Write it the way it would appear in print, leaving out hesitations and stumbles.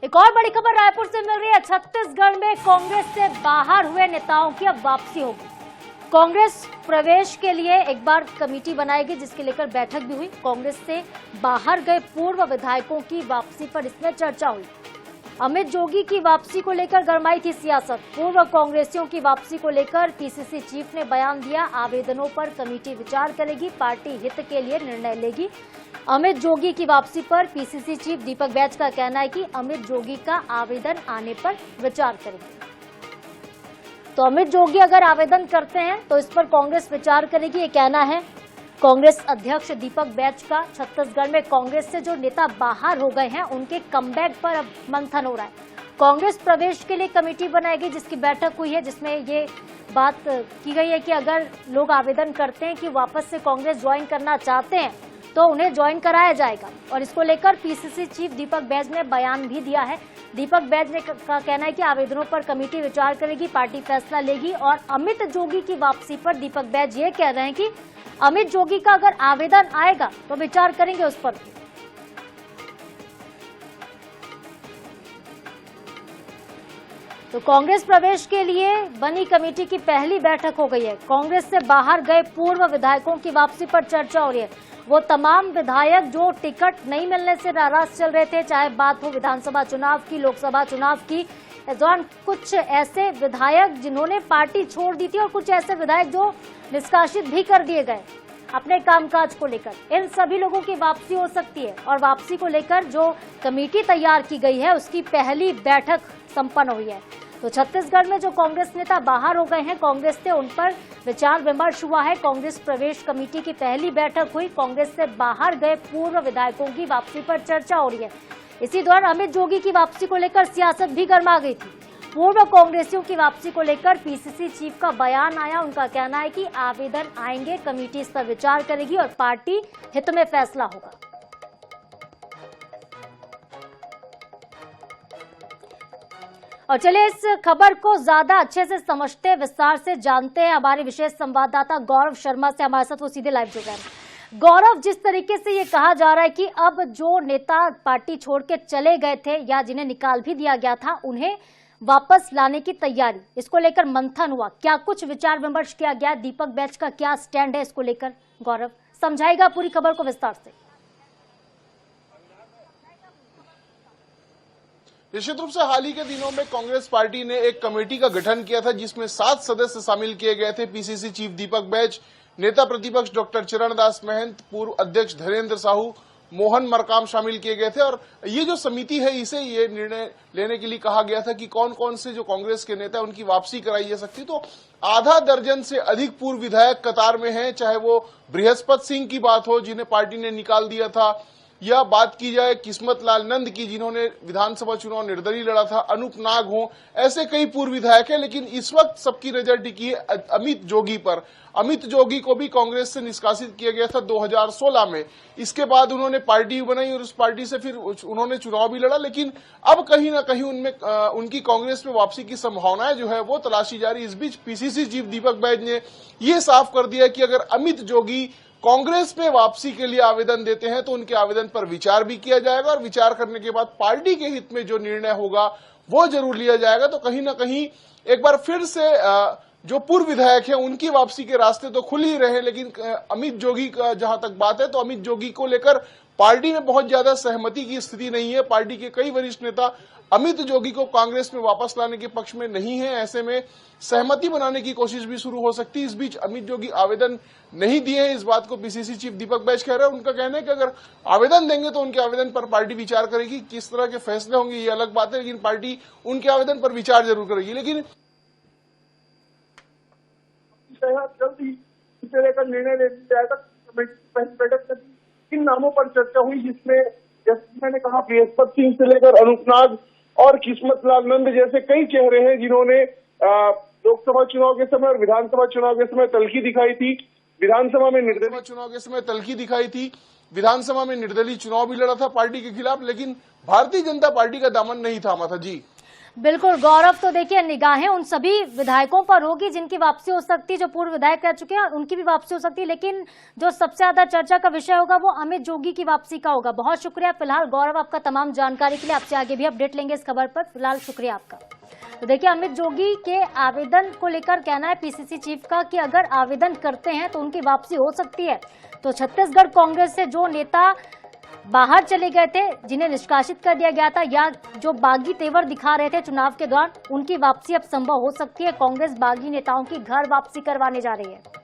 एक और बड़ी खबर रायपुर से मिल रही है। छत्तीसगढ़ में कांग्रेस से बाहर हुए नेताओं की अब वापसी होगी। कांग्रेस प्रवेश के लिए एक बार कमेटी बनाएगी, जिसके लेकर बैठक भी हुई। कांग्रेस से बाहर गए पूर्व विधायकों की वापसी पर इसमें चर्चा हुई। अमित जोगी की वापसी को लेकर गरमाई थी सियासत। पूर्व कांग्रेसियों की वापसी को लेकर पीसीसी चीफ ने बयान दिया। आवेदनों पर कमेटी विचार करेगी, पार्टी हित के लिए निर्णय लेगी। अमित जोगी की वापसी पर पीसीसी चीफ दीपक बैज का कहना है कि अमित जोगी का आवेदन आने पर विचार करेगी। तो अमित जोगी अगर आवेदन करते हैं तो इस पर कांग्रेस विचार करेगी, ये कहना है कांग्रेस अध्यक्ष दीपक बैज का। छत्तीसगढ़ में कांग्रेस से जो नेता बाहर हो गए हैं, उनके कमबैक पर अब मंथन हो रहा है। कांग्रेस प्रवेश के लिए कमेटी बनाएगी, जिसकी बैठक हुई है, जिसमें ये बात की गई है कि अगर लोग आवेदन करते हैं कि वापस से कांग्रेस ज्वाइन करना चाहते हैं तो उन्हें ज्वाइन कराया जाएगा। और इसको लेकर पीसीसी चीफ दीपक बैज ने बयान भी दिया है। दीपक बैज ने का कहना है कि आवेदनों पर कमेटी विचार करेगी, पार्टी फैसला लेगी। और अमित जोगी की वापसी पर दीपक बैज ये कह रहे हैं कि अमित जोगी का अगर आवेदन आएगा तो विचार करेंगे उस पर। तो कांग्रेस प्रवेश के लिए बनी कमेटी की पहली बैठक हो गई है। कांग्रेस से बाहर गए पूर्व विधायकों की वापसी पर चर्चा हो रही है। वो तमाम विधायक जो टिकट नहीं मिलने से नाराज चल रहे थे, चाहे बात हो विधानसभा चुनाव की, लोकसभा चुनाव की, इस दौरान कुछ ऐसे विधायक जिन्होंने पार्टी छोड़ दी थी और कुछ ऐसे विधायक जो निष्कासित भी कर दिए गए अपने कामकाज को लेकर, इन सभी लोगों की वापसी हो सकती है। और वापसी को लेकर जो कमेटी तैयार की गई है, उसकी पहली बैठक संपन्न हुई है। तो छत्तीसगढ़ में जो कांग्रेस नेता बाहर हो गए हैं कांग्रेस से, उन पर विचार विमर्श हुआ है। कांग्रेस प्रवेश कमेटी की पहली बैठक हुई। कांग्रेस से बाहर गए पूर्व विधायकों की वापसी पर चर्चा हो रही है। इसी दौरान अमित जोगी की वापसी को लेकर सियासत भी गर्मा गई थी। पूर्व कांग्रेसियों की वापसी को लेकर पीसीसी चीफ का बयान आया। उनका कहना है कि आवेदन आएंगे, कमेटी इस पर विचार करेगी और पार्टी हित में फैसला होगा। और चलिए इस खबर को ज्यादा अच्छे से समझते, विस्तार से जानते हैं। हमारे विशेष संवाददाता गौरव शर्मा से हमारे साथ वो सीधे लाइव जुड़ गए हैं। गौरव, जिस तरीके से ये कहा जा रहा है कि अब जो नेता पार्टी छोड़ के चले गए थे या जिन्हें निकाल भी दिया गया था, उन्हें वापस लाने की तैयारी, इसको लेकर मंथन हुआ, क्या कुछ विचार विमर्श किया गया? दीपक बैज का क्या स्टैंड है इसको लेकर? गौरव समझाएगा पूरी खबर को विस्तार से। निश्चित रूप से हाल ही के दिनों में कांग्रेस पार्टी ने एक कमेटी का गठन किया था, जिसमें 7 सदस्य शामिल किए गए थे। पीसीसी चीफ दीपक बैज, नेता प्रतिपक्ष डॉक्टर चरणदास महंत, पूर्व अध्यक्ष धैर्येंद्र साहू, मोहन मरकाम शामिल किए गए थे। और ये जो समिति है, इसे ये निर्णय लेने के लिए कहा गया था कि कौन कौन से जो कांग्रेस के नेता उनकी वापसी कराई जा सकती। तो आधा दर्जन से अधिक पूर्व विधायक कतार में हैं, चाहे वो बृहस्पति सिंह की बात हो जिन्हें पार्टी ने निकाल दिया था, या बात की जाए किस्मत लाल नंद की जिन्होंने विधानसभा चुनाव निर्दलीय लड़ा था, अनूप नाग हो, ऐसे कई पूर्व विधायक हैं। लेकिन इस वक्त सबकी नजर टिकी है अमित जोगी पर। अमित जोगी को भी कांग्रेस से निष्कासित किया गया था 2016 में। इसके बाद उन्होंने पार्टी बनाई और उस पार्टी से फिर उन्होंने चुनाव भी लड़ा। लेकिन अब कहीं ना कहीं उनमें उनकी कांग्रेस में वापसी की संभावनाएं जो है वो तलाशी जा रही। इस बीच पीसीसी चीफ दीपक बैज ने ये साफ कर दिया कि अगर अमित जोगी कांग्रेस में वापसी के लिए आवेदन देते हैं तो उनके आवेदन पर विचार भी किया जाएगा और विचार करने के बाद पार्टी के हित में जो निर्णय होगा वो जरूर लिया जाएगा। तो कहीं ना कहीं एक बार फिर से जो पूर्व विधायक हैं उनकी वापसी के रास्ते तो खुल ही रहे। लेकिन अमित जोगी का जहां तक बात है, तो अमित जोगी को लेकर पार्टी में बहुत ज्यादा सहमति की स्थिति नहीं है। पार्टी के कई वरिष्ठ नेता अमित जोगी को कांग्रेस में वापस लाने के पक्ष में नहीं है। ऐसे में सहमति बनाने की कोशिश भी शुरू हो सकती है। इस बीच अमित जोगी आवेदन नहीं दिए हैं, इस बात को पीसीसी चीफ दीपक बैज कह रहे हैं। उनका कहना है कि अगर आवेदन देंगे तो उनके आवेदन पर पार्टी विचार करेगी। किस तरह के फैसले होंगे ये अलग बात है, लेकिन पार्टी उनके आवेदन पर विचार जरूर करेगी। लेकिन जल्दी इसे लेकर निर्णय ले लिया जाएगा। बैठक में इन नामों पर चर्चा हुई, जिसमें जैसे मैंने कहा बृहस्पति सिंह से लेकर अनूप नाग और किस्मत लाल नंद जैसे कई चेहरे हैं जिन्होंने लोकसभा चुनाव के समय और विधानसभा चुनाव के समय तल्खी दिखाई थी। विधानसभा में निर्दलीय चुनाव के समय तल्खी दिखाई थी। विधानसभा में निर्दलीय चुनाव भी लड़ा था पार्टी के खिलाफ, लेकिन भारतीय जनता पार्टी का दामन नहीं थामा था। जी बिल्कुल गौरव, तो देखिए निगाहें उन सभी विधायकों पर होगी जिनकी वापसी हो सकती है, जो पूर्व विधायक रह चुके हैं उनकी भी वापसी हो सकती है, लेकिन जो सबसे ज्यादा चर्चा का विषय होगा वो अमित जोगी की वापसी का होगा। बहुत शुक्रिया फिलहाल गौरव आपका तमाम जानकारी के लिए, आपसे आगे भी अपडेट लेंगे इस खबर पर। फिलहाल शुक्रिया आपका। तो देखिए अमित जोगी के आवेदन को लेकर कहना है पीसीसी चीफ का कि अगर आवेदन करते हैं तो उनकी वापसी हो सकती है। तो छत्तीसगढ़ कांग्रेस से जो नेता बाहर चले गए थे, जिन्हें निष्कासित कर दिया गया था या जो बागी तेवर दिखा रहे थे चुनाव के दौरान, उनकी वापसी अब संभव हो सकती है। कांग्रेस बागी नेताओं की घर वापसी करवाने जा रही है।